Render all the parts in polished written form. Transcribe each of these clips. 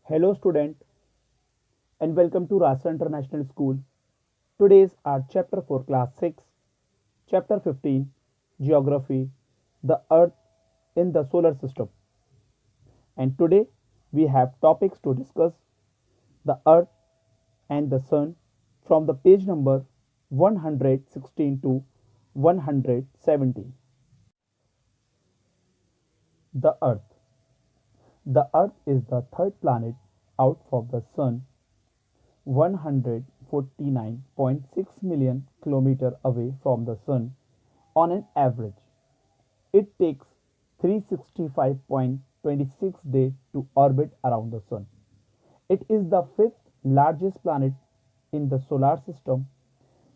Hello student and welcome to Rasa International School. Today's our chapter for class 6, chapter 15, Geography, the earth in the solar system. And today we have topics to discuss the earth and the sun from the page number 116 to 117. The earth. The earth is the third planet out from the sun 149.6 million kilometers away from the sun on an average. It takes 365.26 days to orbit around the sun. It is the fifth largest planet in the solar system.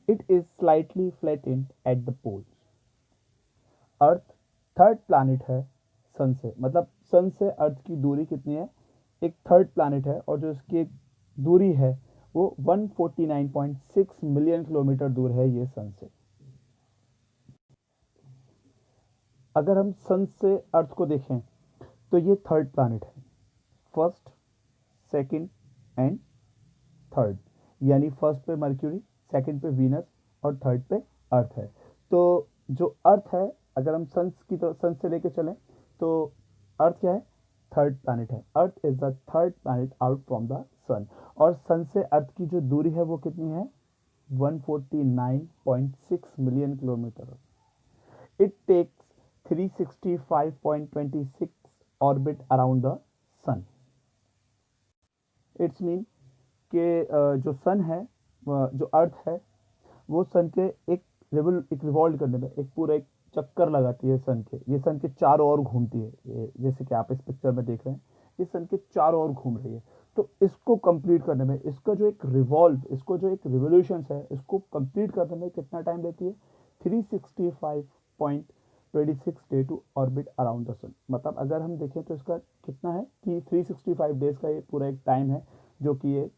It is slightly flattened at the poles. Earth third planet है सन से, मतलब सन से अर्थ की दूरी कितनी है, एक third planet है और जो इसकी दूरी है वो 149.6 मिलियन किलोमीटर दूर है ये सन से। अगर हम सन से अर्थ को देखें तो ये थर्ड प्लैनेट है, फर्स्ट, सेकंड एंड थर्ड, यानी फर्स्ट पे मर्क्यूरी, सेकंड पे वीनस और थर्ड पे अर्थ है। तो जो अर्थ है, अगर हम सन से लेके चलें तो अर्थ क्या है, थर्ड प्लैनेट है। Earth is the third planet out from the sun, और सन से अर्थ की जो दूरी है वो कितनी है, 149.6 million kilometre. It takes 365.26 orbit around the sun. It's mean कि जो सन है, जो अर्थ है, वो सन के एक रिवॉल्व करने में एक चक्कर लगाती है सन के। ये सन के चारों ओर घूमती है, ये जैसे कि आप इस पिक्चर में देख रहे हैं, ये सन के चारों ओर घूम रही है। तो इसको कंप्लीट करने में, इसका जो एक रिवॉल्व, इसको जो एक रिवोल्यूशन है, इसको कंप्लीट करने में कितना टाइम लेती है, 365.26 day to orbit around the sun. मतलब अगर हम देखें तो इसका कितना है कि 365 डेज का ये पूरा एक टाइम है जो कि ये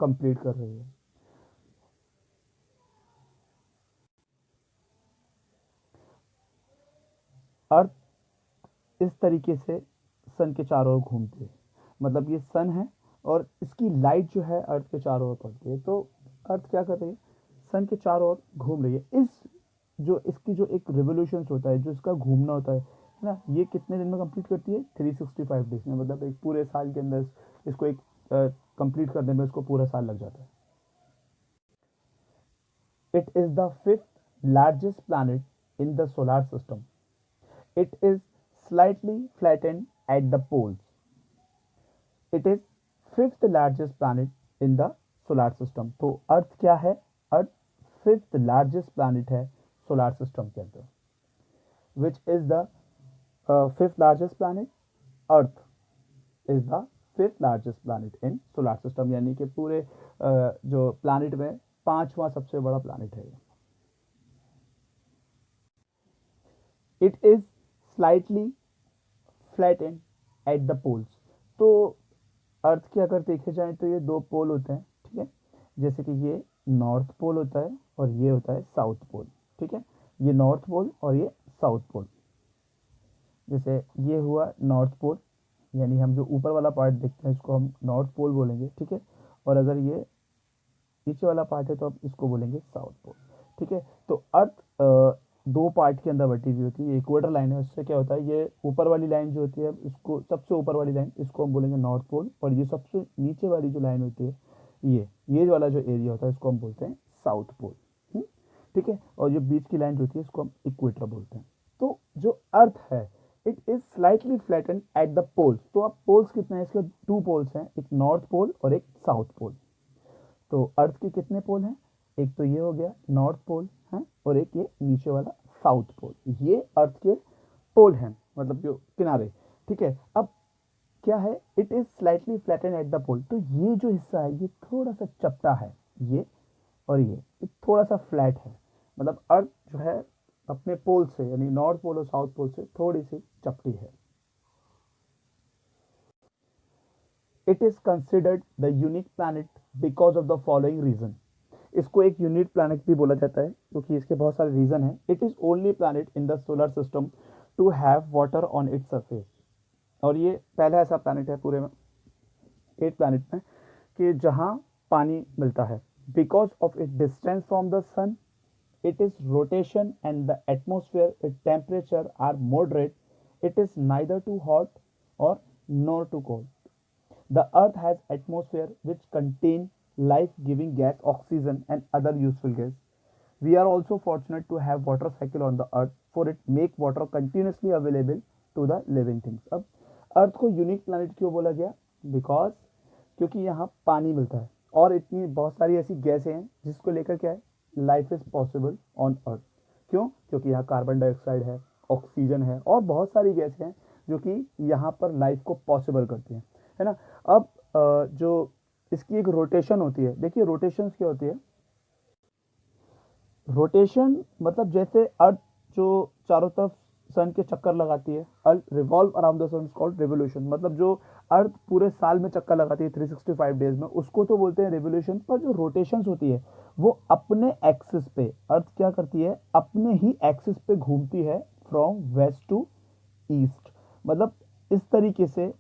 कंप्लीट कर रही है। अर्थ इस तरीके से सन के चारों ओर घूमती है, मतलब ये सन है और इसकी लाइट जो है अर्थ के चारों ओर पड़ती है। तो अर्थ क्या कर रही है, सन के चारों ओर घूम रही है। इसकी जो एक रिवोल्यूशन होता है, जो इसका घूमना होता है ना, ये कितने दिन में कंप्लीट करती है, 365 डेज में। मतलब एक पूरे साल के अंदर इसको एक कंप्लीट करने में इसको पूरा साल लग जाता है। It is the fifth largest planet in the solar system. It is slightly flattened at the poles. It is fifth largest planet in the solar system. तो अर्थ क्या है, अर्थ फिफ्थ लार्जेस्ट प्लैनेट है सोलर सिस्टम के अंदर। Which is the fifth largest planet, earth is the fifth largest planet in solar system, यानी कि पूरे जो प्लैनेट में पांचवा सबसे बड़ा प्लैनेट है। It is slightly flattened at the poles. तो अर्थ के अगर देखे जाए तो ये दो पोल होते हैं, ठीक है, जैसे कि ये नॉर्थ पोल होता है और ये होता है साउथ पोल। ठीक है, ये नॉर्थ पोल और ये साउथ पोल। जैसे ये हुआ नॉर्थ पोल, यानी हम जो ऊपर वाला पार्ट देखते हैं इसको हम नॉर्थ पोल बोलेंगे, ठीक है। और अगर ये नीचे वाला पार्ट है तो आप इसको बोलेंगे साउथ पोल, ठीक है। तो अर्थ दो पार्ट के अंदर बटी हुई होती है। इक्वेटर लाइन है, उससे क्या होता है, ये ऊपर वाली लाइन जो होती है, इसको सबसे ऊपर वाली लाइन इसको हम बोलेंगे नॉर्थ पोल, और ये सबसे नीचे वाली जो लाइन होती है, ये वाला जो एरिया होता है इसको हम बोलते हैं साउथ पोल। ठीक है, और जो बीच की लाइन जो होती है इसको हम इक्वेटर बोलते हैं। तो जो अर्थ है, it is slightly flatten at the poles. तो अब पोल्स कितने हैं इसके, टू पोल्स हैं, एक नॉर्थ पोल और एक साउथ पोल। तो अर्थ के कितने पोल हैं, एक तो ये हो गया नॉर्थ पोल है, और एक ये नीचे वाला साउथ पोल। ये अर्थ के पोल हैं, मतलब जो किनारे। ठीक है, अब क्या है, it is slightly flatten at the pole. तो ये जो हिस्सा है ये थोड़ा सा चपटा है, ये और ये थोड़ा सा फ्लैट है। मतलब अर्थ जो है अपने पोल से, यानी नॉर्थ पोल और साउथ पोल से थोड़ी सी चपटी है। It is considered the unique planet because of the following reason. इसको एक यूनिट प्लैनेट भी बोला जाता है क्योंकि इसके बहुत सारे रीजन है। It is only planet in the solar system to have water on its surface. और ये पहला ऐसा प्लैनेट है पूरे में, 8 प्लैनेट में कि जहाँ पानी मिलता है। Because of it distance from the sun, it is rotation and the atmosphere its temperature are moderate. It is neither too hot or nor too cold. The earth has atmosphere which contain life giving gas, oxygen and other useful gas. We are also fortunate to have water cycle on the earth, for it make water continuously available to the living things. अब अर्थ को unique planet क्यों बोला गया? Because क्योंकि यहाँ पानी मिलता है और इतनी बहुत सारी ऐसी गैसें हैं जिसको लेकर क्या है, life is possible on earth. क्यों? क्योंकि यहाँ कार्बन डाइऑक्साइड है, ऑक्सीजन है और बहुत सारी गैसें हैं जो कि यहाँ पर लाइफ को पॉसिबल करती हैं, है ना। अब जो इसकी एक रोटेशन होती है, देखिए रोटेशन क्या होती है। रोटेशन मतलब जैसे अर्थ जो चारों तरफ सन के चक्कर लगाती है, earth revolve around the sun is called revolution. मतलब जो अर्थ पूरे साल में चक्कर लगाती है 365 डेज में, उसको तो बोलते हैं रिवोल्यूशन। पर जो रोटेशंस होती है वो अपने एक्सिस पे, अर्थ क्या करती है, अपने ही एक्सिस पे घूमती है फ्रॉम वेस्ट टू ईस्ट। मतलब इस तरीके से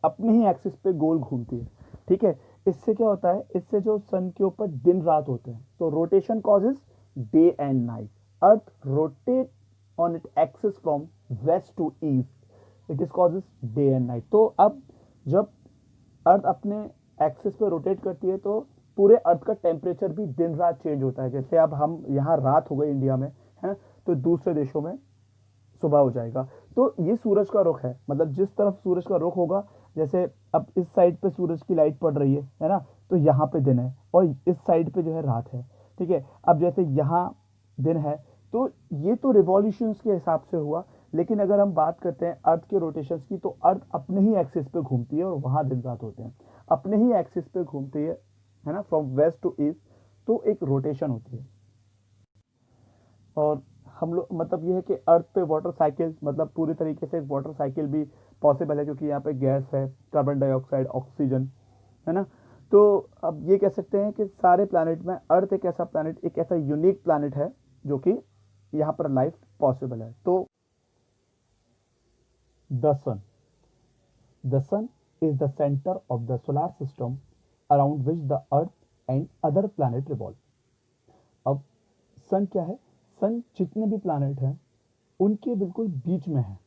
अपने ही एक्सिस पे गोल घूमती है, ठीक है। इससे क्या होता है, इससे जो सन के ऊपर दिन रात होते हैं, तो rotation causes day and night. Earth rotate on it axis from west to east, it is causes day and night. तो अब जब अर्थ अपने एक्सिस पे रोटेट करती है तो पूरे अर्थ का टेम्परेचर भी दिन रात चेंज होता है। जैसे अब हम यहाँ रात हो गई इंडिया में, है, तो दूसरे देशों में सुबह हो जाएगा। तो ये सूरज का रुख है, मतलब जिस तरफ सूरज का रुख होगा, जैसे अब इस साइड पे सूरज की लाइट पड़ रही है ना, तो यहाँ पे दिन है और इस साइड पे जो है रात है, ठीक है। अब जैसे यहाँ दिन है तो ये तो रिवॉल्यूशंस के हिसाब से हुआ, लेकिन अगर हम बात करते हैं अर्थ के रोटेशंस की, तो अर्थ अपने ही एक्सिस पे घूमती है और वहां दिन रात होते हैं, अपने ही एक्सिस पे घूमती है ना, फ्रॉम वेस्ट टू ईस्ट। तो एक रोटेशन होती है। और हम लोग मतलब ये है कि अर्थ पे वाटर साइकिल, मतलब पूरी तरीके से वाटर साइकिल भी पॉसिबल है, क्योंकि यहाँ पे गैस है, कार्बन डाइऑक्साइड, ऑक्सीजन, है ना। तो अब ये कह सकते हैं कि सारे प्लैनेट में अर्थ एक ऐसा प्लैनेट, एक ऐसा यूनिक प्लैनेट है जो कि यहाँ पर लाइफ पॉसिबल है। तो the sun, the sun is the centre of the solar system around which the earth and other planet revolve. अब सन क्या है, सन जितने भी प्लैनेट हैं उनके बिल्कुल बीच में है,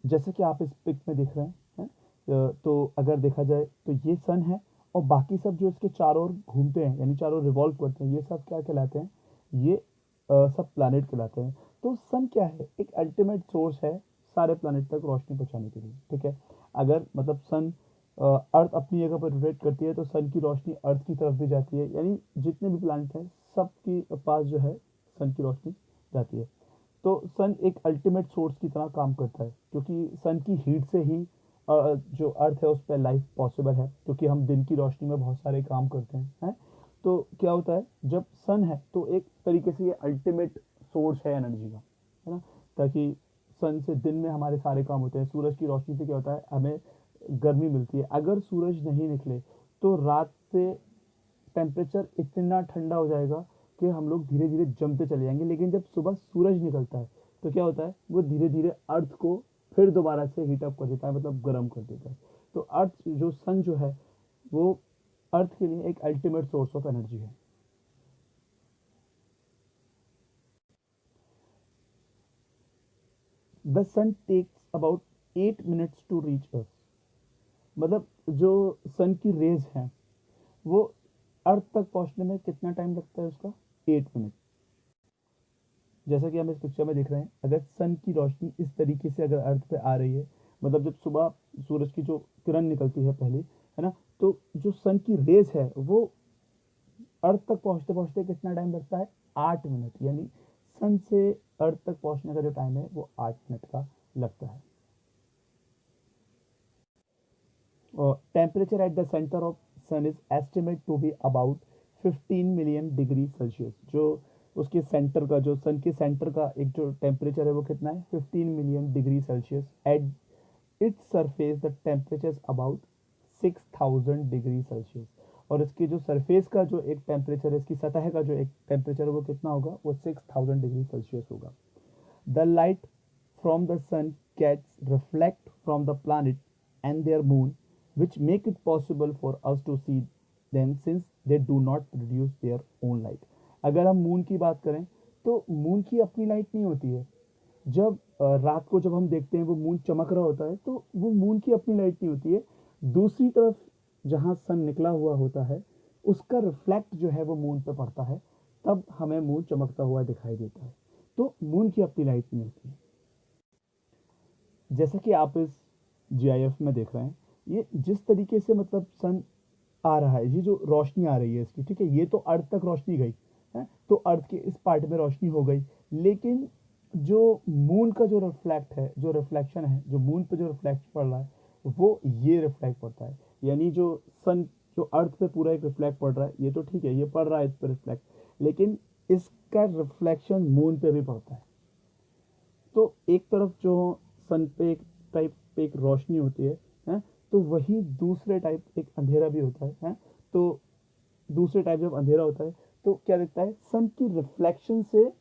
जैसे कि आप इस पिक में देख रहे हैं। तो अगर देखा जाए तो ये सन है और बाकी सब जो इसके चारों ओर घूमते हैं, यानी चारों रिवॉल्व करते हैं, ये सब क्या कहलाते हैं, ये सब प्लैनेट कहलाते हैं। तो सन क्या है, एक अल्टीमेट सोर्स है सारे प्लैनेट तक रोशनी पहुंचाने के लिए, ठीक है। अगर मतलब सन अर्थ अपनी जगह पर रोटेट करती है तो सन की रोशनी अर्थ की तरफ भी जाती है, यानी जितने भी प्लैनेट हैं सबके पास जो है सन की रोशनी जाती है। तो सन एक अल्टीमेट सोर्स की तरह काम करता है, क्योंकि सन की हीट से ही जो अर्थ है उस पर लाइफ पॉसिबल है, क्योंकि हम दिन की रोशनी में बहुत सारे काम करते हैं। तो क्या होता है, जब सन है तो एक तरीके से ये अल्टीमेट सोर्स है एनर्जी का, है ना, ताकि सन से दिन में हमारे सारे काम होते हैं। सूरज की रोशनी से क्या होता है, हमें गर्मी मिलती है। अगर सूरज नहीं निकले तो रात से टेम्परेचर इतना ठंडा हो जाएगा कि हम लोग धीरे धीरे जमते चले जाएंगे। लेकिन जब सुबह सूरज निकलता है तो क्या होता है, वो धीरे धीरे अर्थ को फिर दोबारा से हीट अप कर देता है, मतलब गर्म कर देता है। तो अर्थ जो सन जो है वो अर्थ के लिए एक अल्टीमेट सोर्स ऑफ एनर्जी है। The sun takes about 8 minutes to reach us. मतलब जो सन की रेज हैं वो अर्थ तक पहुंचने में कितना टाइम लगता है उसका, 8 मिनट। जैसा कि हम इस पिक्चर में देख रहे हैं, अगर सन की रोशनी इस तरीके से अगर अर्थ पे आ रही है, मतलब जब सुबह सूरज की जो किरण निकलती है पहले, है ना, तो जो सन की रेज है वो अर्थ तक पहुंचते पहुंचते कितना टाइम लगता है, 8 मिनट। यानी सन से अर्थ तक पहुंचने का जो टाइम है वो 8 मिनट का लगता है। और temperature at the centre of sun is estimate to be about 15 million degree Celsius. जो उसके सेंटर का, जो सन के सेंटर का एक जो टेम्परेचर है वो कितना है, 15 million degree Celsius. At its surface the temperature about 6000 degree Celsius. और इसकी जो सरफेस का जो एक टेम्परेचर है, इसकी सतह का जो एक टेम्परेचर है वो कितना होगा, वो 6000 डिग्री सेल्सियस होगा। The light from the sun gets reflect from the planet and their moon, which make it possible for us to see them since they do not produce their own light. अगर हम moon की बात करें तो moon की अपनी light नहीं होती है। जब रात को जब हम देखते हैं वो मून चमक रहा होता है तो वो मून की अपनी लाइट नहीं होती है। दूसरी तरफ जहाँ सन निकला हुआ होता है उसका रिफ्लेक्ट जो है वो मून पे पड़ता है, तब हमें मून चमकता हुआ दिखाई देता है। तो मून की अपनी लाइट नहीं होती है। जैसा कि आप इस जीआईएफ में देख रहे हैं, ये जिस तरीके से मतलब सन आ रहा है, ये जो रोशनी आ रही है इसकी, ठीक है, ये तो अर्थ तक रोशनी गई है, तो अर्थ के इस पार्ट में रोशनी हो गई, लेकिन जो मून का जो रिफ्लेक्ट है, जो रिफ्लेक्शन है, जो मून पे जो रिफ्लेक्ट पड़ रहा है वो ये रिफ्लेक्ट पड़ता है। यानी जो सन, जो अर्थ पे पूरा एक रिफ्लेक्ट पड़ रहा है, ये तो ठीक है, ये पड़ रहा है इस पर रिफ्लेक्ट, लेकिन इसका रिफ्लेक्शन मून पे भी पड़ता है। तो एक तरफ जो सन पे एक टाइप पे एक रोशनी होती है, तो वही दूसरे टाइप एक अंधेरा भी होता है। तो दूसरे टाइप जब अंधेरा होता है तो क्या दिखता है, सन की रिफ्लेक्शन से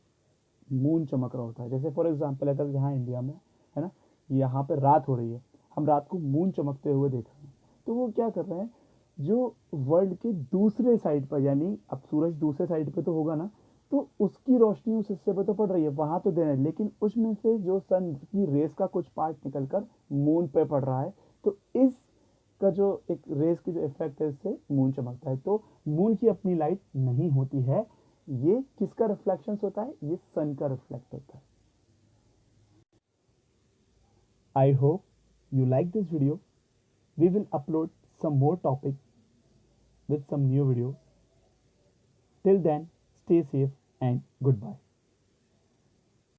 मून चमक रहा होता है। जैसे फॉर एग्जांपल अगर यहाँ इंडिया में है ना, यहाँ पे रात हो रही है, हम रात को मून चमकते हुए देख रहे हैं, तो वो क्या कर रहे हैं, जो वर्ल्ड के दूसरे साइड पर, यानी अब सूरज दूसरे साइड पे तो होगा ना, तो उसकी रोशनी उस हिस्से पे तो पड़ रही है, वहां तो दे रहे हैं, लेकिन उसमें से जो सन की रेस का कुछ पार्ट निकल कर मून पे पड़ रहा है, तो इस का जो एक रेस की जो इफेक्ट है इससे मून चमकता है। तो मून की अपनी लाइट नहीं होती है, ये किसका रिफ्लेक्शन होता है, ये सन का रिफ्लेक्ट होता है। I hope you like this video. We will upload some more topic with some new videos. Till then, stay safe and goodbye.